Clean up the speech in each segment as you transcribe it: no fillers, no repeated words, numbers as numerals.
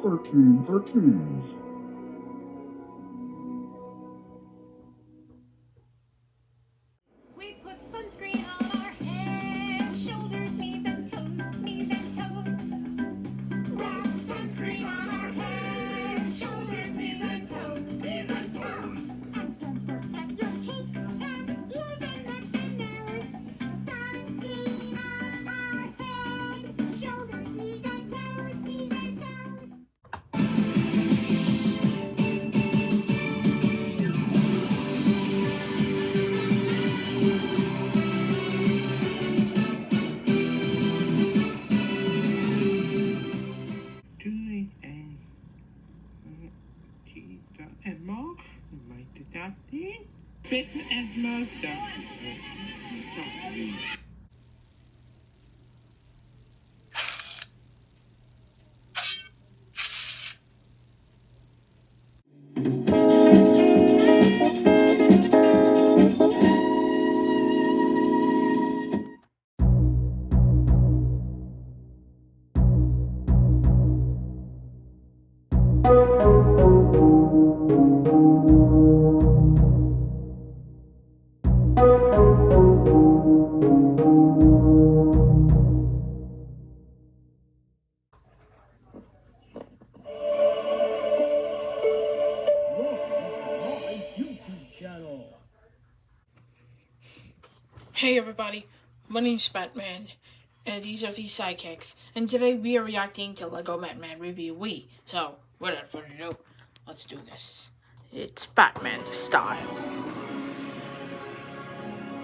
Cartoons. We put sunscreen on our head, shoulders, knees and toes, knees and toes. Wrap sunscreen on our head, shoulders, knees and toes, knees and toes. And don't protect your cheeks and ears and neck and nose. Sunscreen on our head, shoulders, knees and toes, knees and toes. And more, you might adopt it. Fit and more Hey everybody, my name's Batman, and these are the sidekicks, and today we are reacting to LEGO Batman Review Wii. So, without further ado, let's do this. It's Batman's style.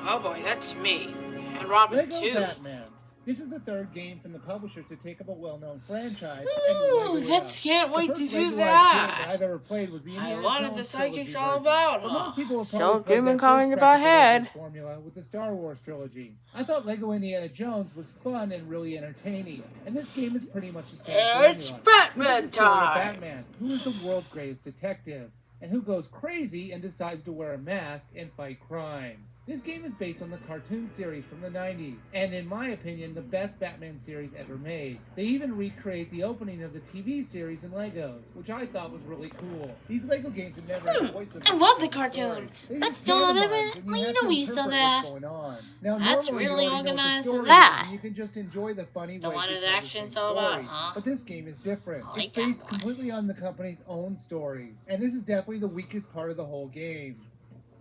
Oh boy, that's me, and Robin Lego too. Batman. This is the third game from the publisher to take up a well-known franchise. Ooh, can't wait to do that. I've ever played was the Hey, what are the sidekicks all version. about, But huh? most people will So probably give play me their comment first about crack at head. the formula with the Star Wars trilogy. I thought Lego Indiana Jones was fun and really entertaining, and this game is pretty much the same It's formula. Batman This is the story of time. Batman, who is the world's greatest detective, and who goes crazy and decides to wear a mask and fight crime. This game is based on the cartoon series from the 90s, and in my opinion, the best Batman series ever made. They even recreate the opening of the TV series in Legos, which I thought was really cool. These Lego games have never had a voice I love the cartoon. That's still a bit. Well, you know we saw that. That's really organized in that. You can just enjoy the funny The ways one they of tell the the action's same all about, story. huh? But this game is different. I like It's based that one. completely on the company's own stories, and this is definitely the weakest part of the whole game.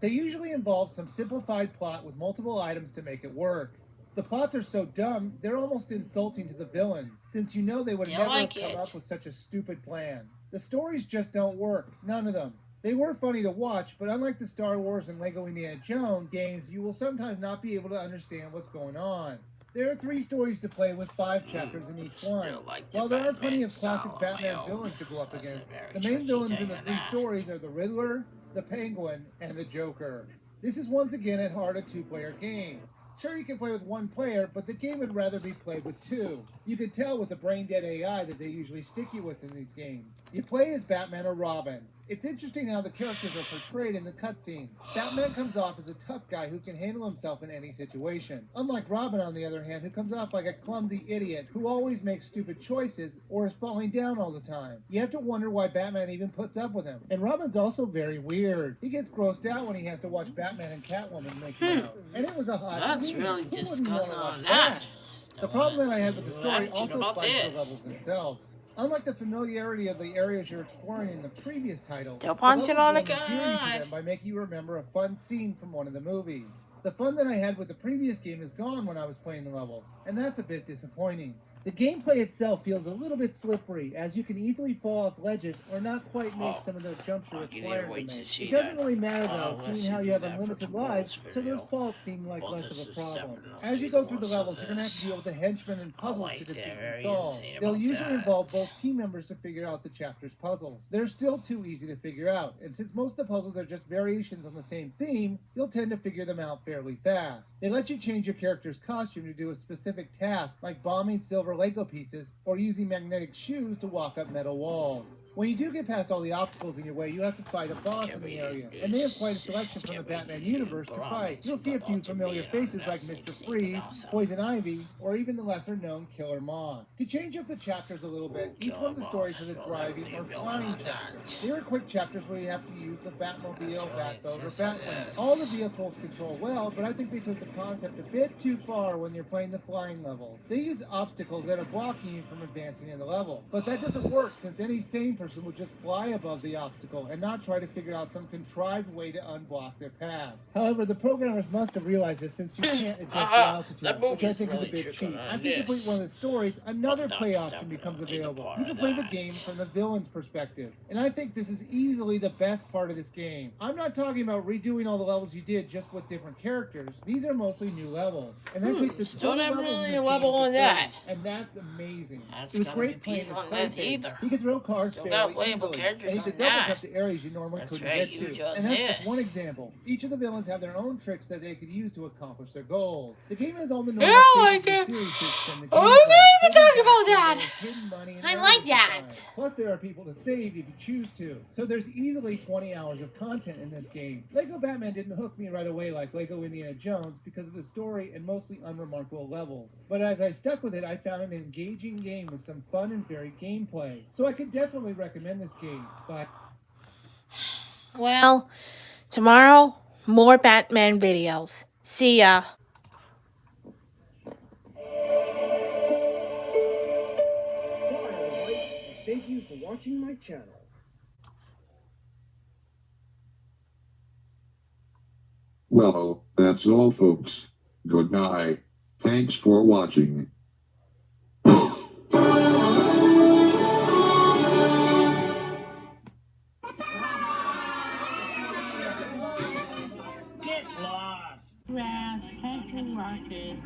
They usually involve some simplified plot with multiple items to make it work. The plots are so dumb, they're almost insulting to the villains, since you know they would never have come up with such a stupid plan. The stories just don't work, none of them. They were funny to watch, but unlike the Star Wars and Lego Indiana Jones games, you will sometimes not be able to understand what's going on. There are 3 stories to play with 5 chapters in each one. While there are plenty of classic Batman villains to go up against, the main villains in the 3 stories are the Riddler, the Penguin, and the Joker. This is once again at heart a 2-player game. Sure, you can play with 1 player, but the game would rather be played with 2. You can tell with the brain-dead AI that they usually stick you with in these games. You play as Batman or Robin. It's interesting how the characters are portrayed in the cutscenes. Batman comes off as a tough guy who can handle himself in any situation. Unlike Robin, on the other hand, who comes off like a clumsy idiot who always makes stupid choices or is falling down all the time. You have to wonder why Batman even puts up with him. And Robin's also very weird. He gets grossed out when he has to watch Batman and Catwoman make out. And it was a hot That's scene. really Who wouldn't wanna disgusting watch on that. The problem that I had with the story Attitude also about applies to the this. levels themselves. Unlike the familiarity of the areas you're exploring in the previous title, They'll punch it on a guy guy by making you remember a fun scene from one of the movies. The fun that I had with the previous game is gone when I was playing the levels, and that's a bit disappointing. The gameplay itself feels a little bit slippery, as you can easily fall off ledges or not quite make some of the jumps you're required to make. It doesn't really matter though, seeing how you have unlimited lives, so those faults seem like less of a problem. As you go through the levels, you're going to have to deal with the henchmen and puzzles to defeat and solve. They'll usually involve both team members to figure out the chapter's puzzles. They're still too easy to figure out, and since most of the puzzles are just variations on the same theme, you'll tend to figure them out fairly fast. They let you change your character's costume to do a specific task, like bombing silver Lego pieces or using magnetic shoes to walk up metal walls. When you do get past all the obstacles in your way, you have to fight a boss in the area. And they have quite a selection from the Batman universe to fight. You'll see a few familiar faces like Mr. Freeze, Poison Ivy, or even the lesser-known Killer Moth. To change up the chapters a little bit, each one of the stories has a driving or flying chapter. They are quick chapters where you have to use the Batmobile, Batboat, or Batwing. All the vehicles control well, but I think they took the concept a bit too far when you're playing the flying levels. They use obstacles that are blocking you from advancing in the level. But that doesn't work, since any sane person would just fly above the obstacle and not try to figure out some contrived way to unblock their path. However, the programmers must have realized this, since you can't adjust the altitude, which I think is a bit cheap. After you complete one of the stories, another play option becomes available. You can play the game from the villain's perspective, and I think this is easily the best part of this game. I'm not talking about redoing all the levels you did just with different characters. These are mostly new levels, and that takes the Still total not levels in really this a level game to on that. 30, and that's amazing. That's It was gotta great be playing peace this on play that phase, either. because real cars Still got fairly playable easily, characters and you on could double that. jump to areas you normally That's couldn't very get huge to. on And that's just one this. example. Each of the villains have their own tricks that they could use to accomplish their goals. The game has all the normal Yeah, I stages like of the it. series to extend the Oh, gameplay. we Hidden talk about back that. doors, hidden money, and I areas like to that. find. Plus, there are people to save if you choose to. So there's easily 20 hours of content in this game. Lego Batman didn't hook me right away like Lego Indiana Jones because of the story and mostly unremarkable levels. But as I stuck with it, I found an engaging game with some fun and varied gameplay. So I could definitely recommend this game, but Well, tomorrow, more Batman videos. See ya. Bye, everybody. Thank you for watching my channel. Well, that's all, folks. Good night. Thanks for watching. Get lost. Rat, head to rocket.